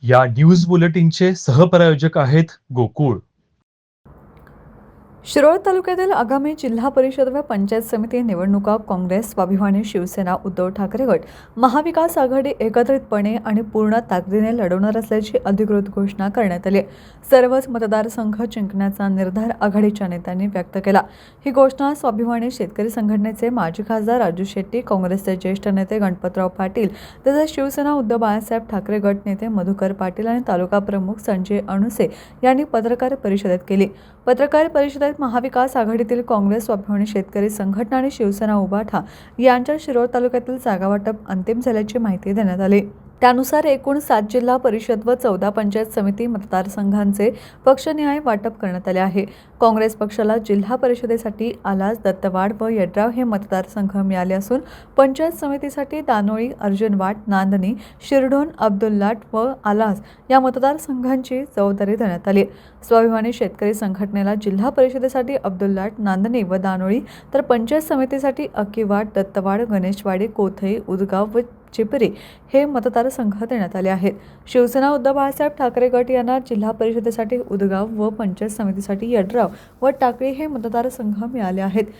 या न्यूज बुलेटिनचे सहप्रायोजक आहेत गोकुळ. शिरोळ तालुक्यातील आगामी जिल्हा परिषद व पंचायत समिती निवडणुका काँग्रेस, स्वाभिमानी शिवसेना, उद्धव ठाकरे गट, महाविकास आघाडी एकत्रितपणे आणि पूर्ण ताकदीने लढवणार असल्याची अधिकृत घोषणा करण्यात आली. सर्वच मतदारसंघ जिंकण्याचा निर्धार आघाडीच्या नेत्यांनी व्यक्त केला. ही घोषणा स्वाभिमानी शेतकरी संघटनेचे माजी खासदार राजू शेट्टी, काँग्रेसचे ज्येष्ठ नेते गणपतराव पाटील तसेच शिवसेना उद्धव बाळासाहेब ठाकरे गट नेते मधुकर पाटील आणि तालुका प्रमुख संजय अणुसे यांनी पत्रकार परिषदेत केली. पत्रकार परिषदेत महाविकास आघाडीतील काँग्रेस, स्वाभिमानी शेतकरी संघटना आणि शिवसेना उभाठा यांच्या शिरोळ तालुक्यातील जागावाटप अंतिम झाल्याची माहिती देण्यात आली. त्यानुसार एकूण 7 जिल्हा परिषद व 14 पंचायत समिती मतदारसंघांचे पक्षनिहाय वाटप करण्यात आले आहे. काँग्रेस पक्षाला जिल्हा परिषदेसाठी आलास, दत्तवाड व यड्राव हे मतदारसंघ मिळाले असून पंचायत समितीसाठी दानोळी, अर्जुनवाड, नांदणी, शिरढोण, अब्दुल्लाट व आलास या मतदारसंघांची जबाबदारी देण्यात आली. स्वाभिमानी शेतकरी संघटनेला जिल्हा परिषदेसाठी अब्दुल्लाट, नांदणी व दानोळी तर पंचायत समितीसाठी अक्कीवाड, दत्तवाड, गणेशवाडी, कोथई, उदगाव व चिपरी हे मतदारसंघ देण्यात आले आहेत. शिवसेना उद्धव बाळासाहेब ठाकरे गट यांना जिल्हा परिषदेसाठी उदगाव व पंचायत समितीसाठी यड्राव व टाकळी हे मतदारसंघ मिळाले आहेत.